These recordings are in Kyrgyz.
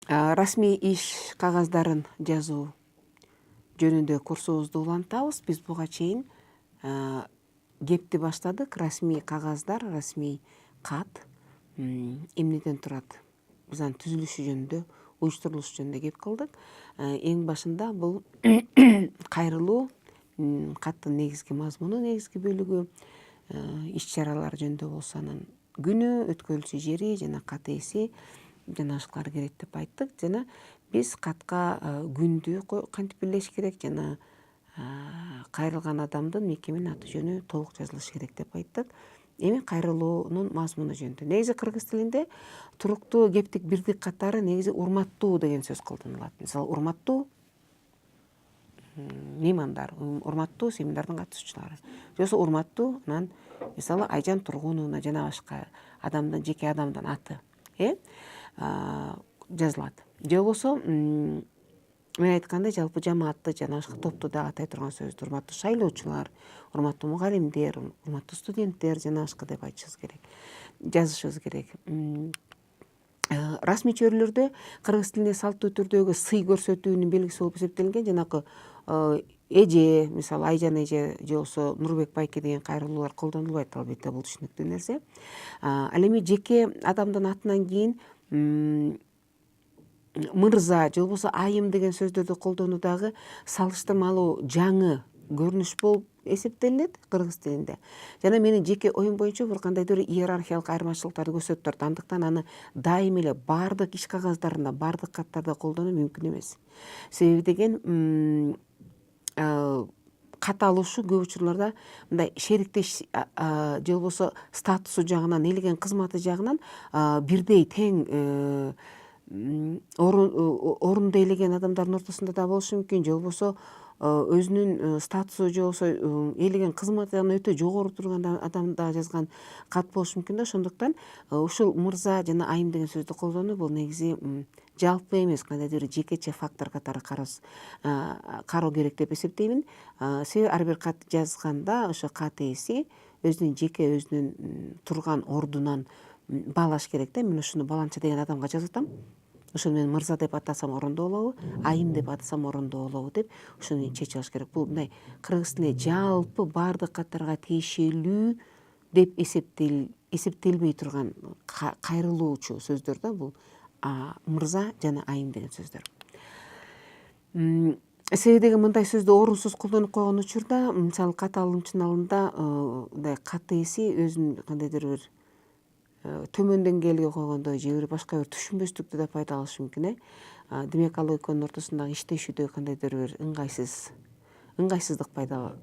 Расмий иш кагаздарын жазуу жөнүндө курсубузду улантабыз. Биз буга чейин кепти баштадык. Расмий кагаздар, расмий кат эмнеден турат? Биз анын түзүлүшү жөнүндө, уюштурулушу жөнүндө кеп кылдык. Эң башында бул кайрылуу, каттын негизги мазмуну, негизги бөлүгү, иш чаралар жөнүндө болсо анын күнү, өткөрүлчү жери жана кат ээси жана башкалар керек деп айттык. Жана биз катка күндү кантип белгилеш керек жана кайрылган адамдын мекеменин аты жөнү толук жазылышы керек деп айттык. Эми кайрылуунун мазмуну жөнүндө. Негизи кыргыз тилинде туруктуу кептик бирдик катары негизи урматтуу деген сөз колдонулат. Мисалы, урматтуу меймандар, урматтуу семинардын катышуучулары. Же болбосо урматтуу, анан мисалы Айжан Тургуновна жана башка адамдын, жеке адамдын аты жазылат. Же болбосо мен айткандай жалпы жамаатты жана башка топту да атай турган сөздү урматтуу шайлоочулар, урматтуу мугалимдер, урматтуу студенттер жана башка деп айтышыбыз керек, жазышыбыз керек. Расмий чөйрөлөрдө кыргыз тилинде салттуу түрдөгү сый көрсөтүүнүн белгиси болуп эсептелинген жанакы эже, мисалы Айжан эже же болбосо Нурбек байке деген кайрылуулар колдонулбайт, албетте бул түшүнүктүү нерсе. Ал эми жеке адамдын атынан кийин мырза же болбосо айым деген сөздөрдү колдонуу дагы салыштырмалуу жаңы көрүнүш болуп эсептелинет кыргыз тилинде. Жана менин жеке оюм боюнча бир кандайдыр иерархиялык айырмачылыктарды көрсөтүп турат. Андыктан аны дайым эле баардык иш кагаздарында, баардык каттарда колдонуу мүмкүн эмес. Себеби деген кат алуучу көп учурларда мындай шериктеш же болбосо статусу жагынан, ээлеген кызматы жагынан бирдей тең орунду ээлеген адамдардын ортосунда да болушу мүмкүн. Же болбосо өзүнүн статусу же болбосо ээлеген кызматынан өтө жогору турган адамда жазган кат болушу мүмкүн да. Ошондуктан ушул мырза жана айым деген сөздү колдонуу бул негизи жалпы эмес, кандайдыр бир жекече фактор катары кароо керек деп эсептеймин. Себеби ар бир кат жазганда ошо кат ээси өзүнүн жеке өзүнүн турган ордунан баалаш керек да. Мен ушуну баланча деген адамга жазып атам. Ошону мен мырза деп атасам орундуу болобу, айым деп атасам орундуу болобу деп ушуну чечип алыш керек. Бул мындай кыргыз тилинде жалпы баардык каттарга тиешелүү деп эсептелбей турган кайрылуучу сөздөр да бул мырза жана айым деген сөздөр. Себеби деген мындай сөздү орунсуз колдонуп койгон учурда, мисалы кат алымчынын алдында мындай кат ээси өзүнүн кандайдыр бир төмөн деңгээлге койгондо же бир башка бир түшүнбөстүктү да пайда кылышы мүмкүн. Демек ал экөөнүн ортосундагы иштешүүдө кандайдыр бир ыңгайсыздык пайда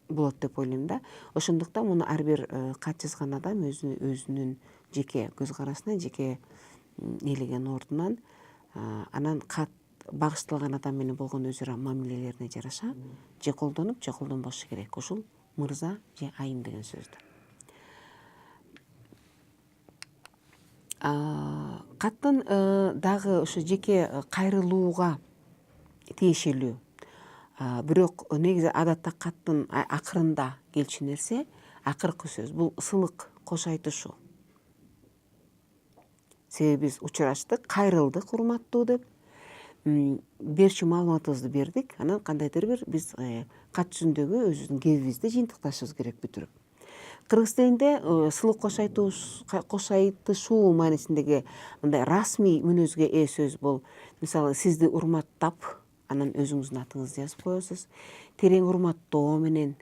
болот деп ойлойм да. Ошондуктан муну ар бир кат жазган адам өзүнүн жеке көз карасынан, жеке ээлеген ордунан, анан кат багышталган адам менен болгон өзү ара мамилелерине жараша же колдонуп, же колдонбошу керек ушул мырза же айым деген сөздү. Каттын дагы ошо жеке кайрылууга тиешелүү, бирок негизи адатта каттын акырында келчү нерсе, акыркы сөз бул ысылык кош айтышуу. Себеби биз учураштык, кайрылдык урматтуу деп, берчү маалыматыбызды бердик, анан кандайдыр бир биз кат жүзүндөгү өзүбүздүн кебибизди жыйынтыкташыбыз керек бүтүрүп. Кыргыз тилинде ысылык кош айтышуу маанисиндеги мындай расмий мүнөзгө ээ сөз бул. Мисалы, сизди урматтап, анан өзүңүздүн атыңызды жазып коесуз. Терең урматтоо менен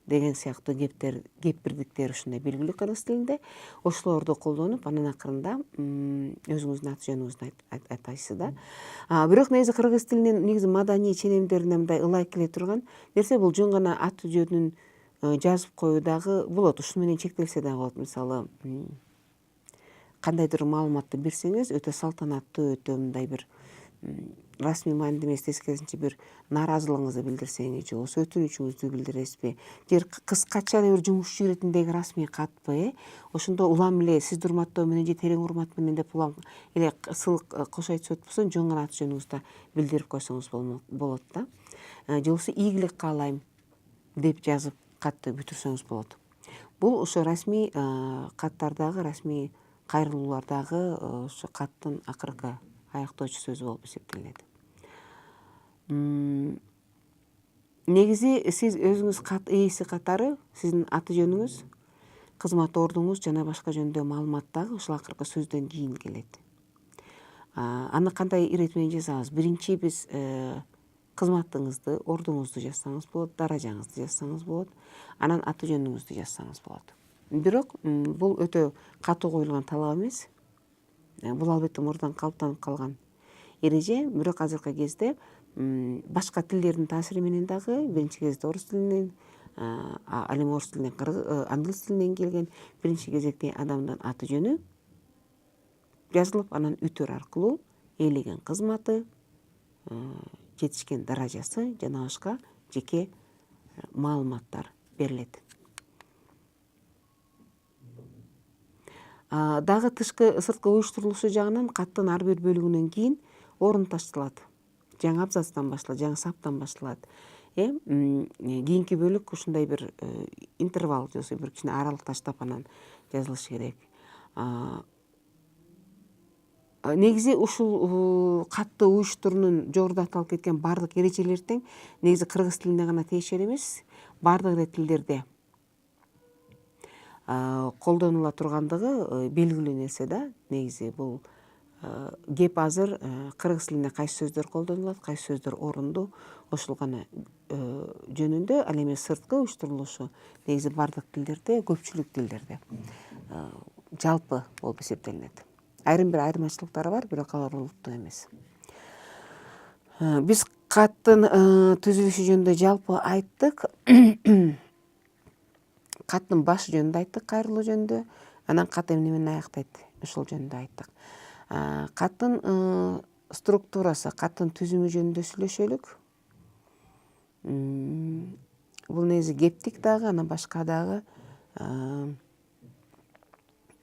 деген сыяктуу кепбирдиктер ушундай белгилүү кыргыз тилинде. Ошолорду колдонуп, анан акырында өзүңүздүн аты жөнүңүздү айтасыз да. Бирок негизи кыргыз тилинин негизи маданий ченемдерине мындай ылайык келе турган нерсе бул жөн гана аты жөнүн жазып коюу дагы болот. Ушуну менен чектелсе дагы болот. Мисалы, кандайдыр маалыматты берсеңиз, өтө салтанаттуу, өтө мындай бир расмий мааниде эмес, тескерисинче бир нааразылыгыңызды билдирсеңиз, же болбосо өтүнүчүңүздү билдиресизби, же кыскача бир жумушчу иретиндеги расмий катпы, ошондо улам эле сизди урматтоо менен же терең урмат менен деп улам эле ысылык кош айтышып отпосо, жөн гана аты жөнүңүздү билдирип койсоңуз болот да. Же болбосо ийгилик каалайм деп жазып катты бүтүрсөңүз болот. Бул ошо расмий каттардагы, расмий кайрылуулар дагы ошо каттын акыркы аяктоочу сөзү болуп эсептелинет. Негизи сиз өзүңүз кат ээси катары сиздин аты жөнүңүз, кызмат ордуңуз жана башка жөнүндө маалымат дагы ушул акыркы сөздөн кийин келет. Аны кандай ирет менен жазабыз? Биринчи биз кызматыңызды, ордуңузду жазсаңыз болот, даражаңызды жазсаңыз болот, анан аты жөнүңүздү жазсаңыз болот. Бирок бул өтө катуу коюлган талап эмес. Бул албетте мурдан калыптанып калган эреже, бирок азыркы кезде башка тилдердин таасири менен дагы биринчи кезекте орус тилинен, ал эми орус тилинен англис тилинен келген биринчи кезекте адамдын аты жөнү жазылып, анан үтөр аркылуу ээлеген кызматы, жетишкен даражасы жана башка жеке маалыматтар берилет. Дагы сырткы уюштурулушу жагынан каттын ар бир бөлүгүнөн кийин орун ташталат. Жаңы абзацтан башталат, жаңы саптан башталат. Кийинки бөлүк ушундай бир интервал же бир кичине аралык таштап анан жазылышы керек. Негизи ушул катты уюштуруунун жогоруда аталып кеткен баардык эрежелер тең негизи кыргыз тилине гана тиешелүү эмес, баардык эле тилдерде колдонула тургандыгы белгилүү нерсе да. Негизи бул кеп азыр кыргыз тилинде кайсы сөздөр колдонулат, кайсы сөздөр орундуу, ошол гана жөнүндө. Ал эми сырткы уюштурулушу негизи баардык тилдерде, көпчүлүк тилдерде жалпы болуп эсептелинет. Айрым бир айырмачылыктары бар, бирок алар олуттуу эмес. Биз каттын түзүлүшү жөнүндө жалпы айттык. Каттын башы жөнүндө айттык, кайрылуу жөнүндө. Анан кат эмне менен аяктайт, ошол жөнүндө айттык. Каттын структурасы, каттын түзүмү жөнүндө сүйлөшөлүк. Бул негизи кептик дагы, анан башка дагы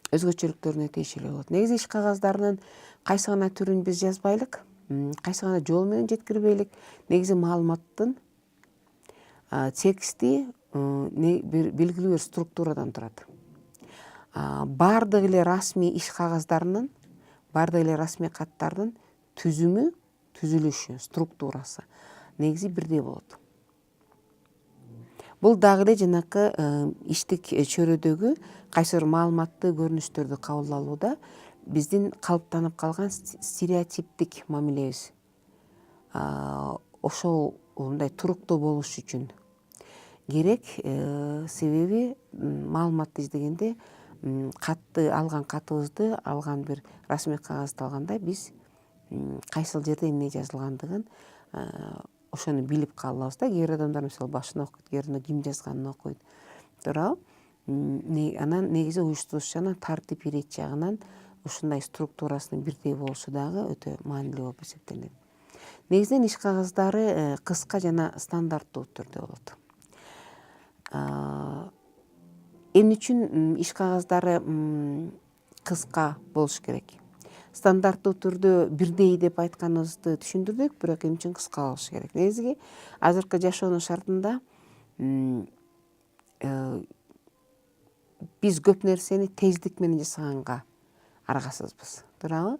өзгөчөлүктөрүнө тиешелүү болот. Негизи иш кагаздарынын кайсы гана түрүн биз жазбайлык, кайсы гана жол менен жеткирбейлик. Негизи маалыматтын тексти белгилүү бир структурадан турат. Баардык эле расмий иш кагаздарынын, баардык эле расмий каттардын түзүмү, түзүлүшү, структурасы негизи бирдей болот. Бул дагы эле жанакы иштик чөйрөдөгү кайсы бир маалыматты көрүнүштөрдү кабыл алууда биздин калыптанып калган стереотиптик мамилебиз ошол мындай туруктуу болуш үчүн керек. Себеби маалыматты издегенде катты алган катыбызды, алган бир расмий кагазды алганда биз кайсыл жерде эмне жазылгандыгын ошону билип калабыз да. Кээ бир адамдар мисалы башын окуйт, кээ бирөө ким жазганын окуйт. Туурабы? Анан негизи уюштуруш жагынан, тартип ирет жагынан ушундай структурасынын бирдей болушу дагы өтө маанилүү болуп эсептелинет. Негизинен иш кагаздары кыска жана стандарттуу түрдө болот. Эмне үчүн иш кагаздары кыска болуш керек? Стандарттуу түрдө бирдей деп айтканыбызды түшүндүрдүк, бирок эмне үчүн кыска болуш керек? Негизи азыркы жашоонун шартында биз көп нерсени тездик менен жасаганга аргасызбыз. Туурабы?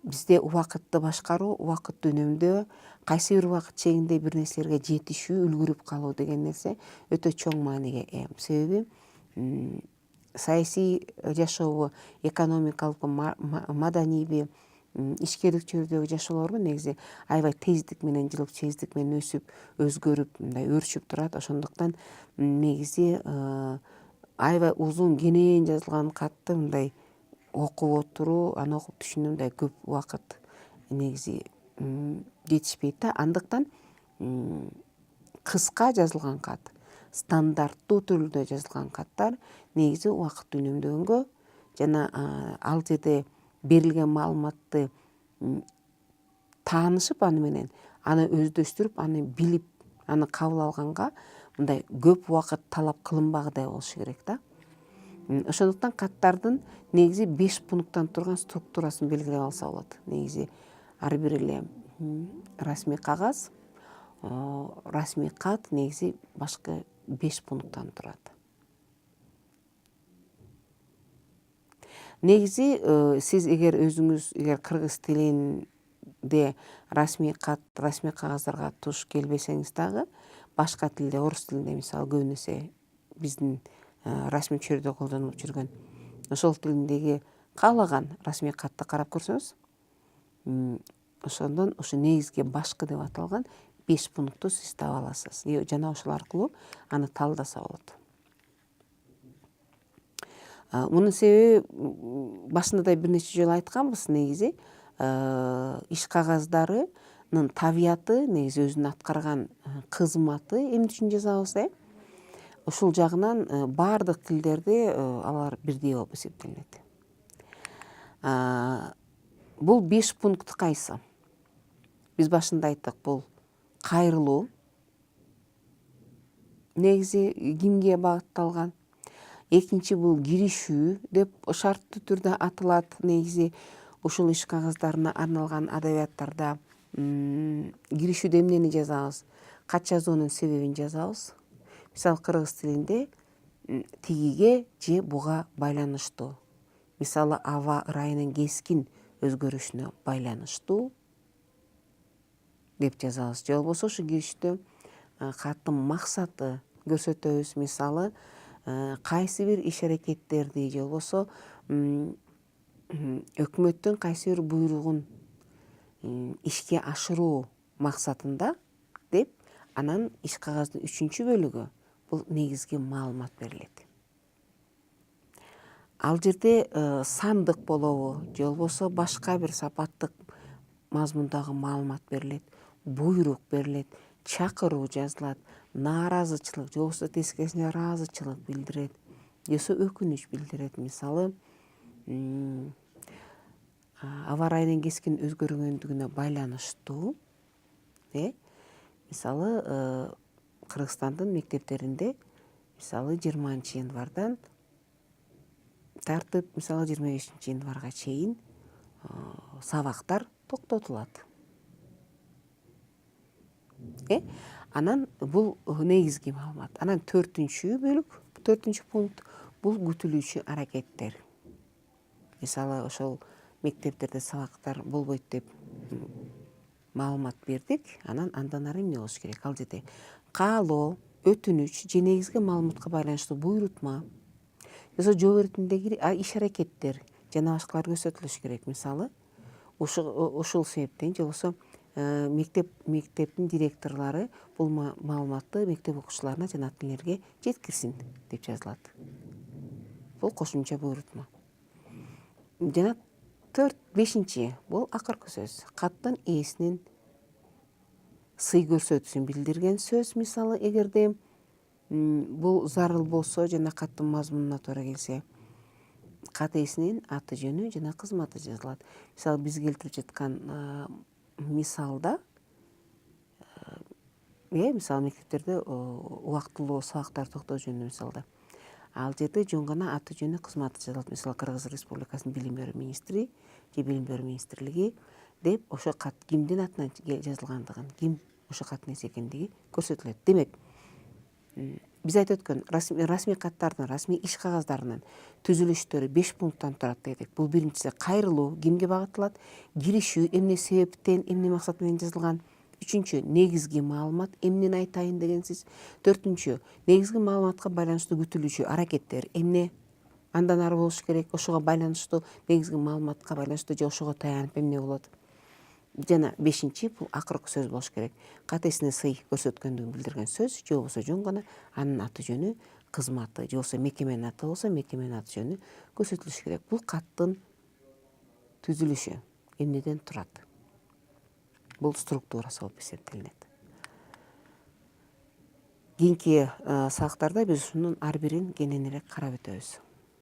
Бизде убакытты башкаруу, убакытты үнөмдөө, кайсы бир убакыт чегинде бир нерселерге жетишүү, үлгүрүп калуу деген нерсе өтө чоң мааниге ээ. Себеби саясий жашообу, экономикалыкпы, маданийби, ишкерлик чөйрөдөгү жашоолорбу негизи аябай тездик менен жылып, тездик менен өсүп, өзгөрүп, мындай өөрчүп турат. Ошондуктан негизи аябай узун, кенен жазылган катты мындай окуп отуруу, аны окуп түшүнүү мындай көп убакыт негизи жетишпейт да. Андыктан кыска жазылган кат, стандарттуу түрдө жазылган каттар негизи убакытты үнөмдөгөнгө жана ал жерде берилген маалыматты таанышып аны менен, аны өздөштүрүп, аны билип, аны кабыл алганга мындай көп убакыт талап кылынбагыдай болушу керек да. Ошондуктан каттардын негизи 5 пункттан турган структурасын белгилеп алса болот. Негизи ар бир эле расмий кагаз, расмий кат негизи башкы 5 пункттан турат. Негизи сиз эгер өзүңүз кыргыз тилинде расмий кат, расмий кагаздарга туш келбесеңиз дагы башка тилде, орус тилинде мисалы көбүнесе биздин расмий чөйрөдө колдонулуп жүргөн ошол тилиндеги каалаган расмий катты карап көрсөңүз, ошондон ушу негизги башкы деп аталган 5 пунктту сиз таба аласыз. Жана ошол аркылуу аны талдаса болот. Мунун себеби башында да бир нече жолу айтканбыз, негизи иш кагаздарынын табияты, негизи өзүнүн аткарган кызматы эмне үчүн жазабыз, ушул жагынан баардык тилдерде алар бирдей болуп эсептелинет. Бул 5 пункт кайсы? Биз башында айттык, бул кайрылуу, негизи кимге багытталган. Экинчи бул киришүү деп шарттуу түрдө аталат. Негизи ушул иш кагаздарына арналган адабияттарда киришүүдө эмнени жазабыз? Кат жазуунун себебин жазабыз. Мисалы кыргыз тилинде тигиге же буга байланыштуу. Мисалы аба ырайынын кескин өзгөрүшүнө байланыштуу деп жазабыз. Же болбосо ушу киришүүдө каттын максаты көрсөтөбүз. Мисалы кайсы бир иш аракеттерди же болбосо өкмөттүн кайсы бир буйругун ишке ашыруу максатында деп, анан иш кагаздын 3-чү бөлүгү бул негизги маалымат берилет. Ал жерде сандык болобу же болбосо башка бир сапаттык мазмундагы маалымат берилет, буйрук берилет, чакыруу жазылат, нааразычылык же болбосо тескерисинче ыраазычылык билдирет, же болбосо өкүнүч билдирет. Мисалы аба ырайынын кескин өзгөргөндүгүнө байланыштуу. Мисалы Кыргызстандын мектептеринде мисалы 20-январдан тартып, мисалы 25-январга чейин сабактар токтотулат. Анан бул негизги маалымат. Анан 4-чү бөлүк, 4-чү пункт бул күтүлүүчү аракеттер. Мисалы ошол мектептерде сабактар болбойт деп маалымат бердик. Андан ары эмне болуш керек? Ал жерде каалоо, өтүнүч же негизги маалыматка байланыштуу буйрутма, же жооп иретиндеги иш аракеттер жана башкалар көрсөтүлүш керек. Мисалы ушул себептен же болбосо мектептин директорлору бул маалыматты мектеп окуучуларына жана ата энелерге жеткирсин деп жазылат. Бул кошумча буйрутма. Жана 5-чи бул акыркы сөз. Каттын ээсинин сый көрсөтүүсүн билдирген сөз. Мисалы эгерде бул зарыл болсо жана каттын мазмунуна туура келсе, кат ээсинин аты жөнү жана кызматы жазылат. Мисалы биз келтирип жаткан мисалда мисалы мектептерде убактылуу сабактар токтоо жөнүндө мисалда, ал жерде жөн гана аты жөнү, кызматы жазылат. Мисалы Кыргыз Республикасынын билим берүү министри же билим берүү министрлиги деп ошо кат кимдин атынан жазылгандыгын, ким ошо каттын ээси экендиги көрсөтүлөт. Демек, биз айтып өткөн расмий каттардын, расмий иш кагаздарынын түзүлүштөрү 5 пункттан турат дедик. Бул биринчиси кайрылуу, кимге багытталат, киришүү, эмне себептен, эмне максат менен жазылган. 3-чү негизги маалымат, эмнени айтайын дегенсиз. 4-чү негизги маалыматка байланыштуу күтүлүүчү аракеттер, эмне андан ары болуш керек, ошого байланыштуу негизги маалыматка байланыштуу же ошого таянып эмне болот. Жана 5-чи бул акыркы сөз болуш керек. Кат ээсине сый көрсөткөндүгүн билдирген сөз же болбосо жөн гана анын аты жөнү, кызматы же болбосо мекеменин аты болсо мекеменин аты жөнү көрсөтүлүш керек. Бул каттын түзүлүшү эмнеден турат? Бул структурасы болуп эсептелинет. Кийинки сабактарда биз ушунун ар бирин кененирээк карап өтөбүз.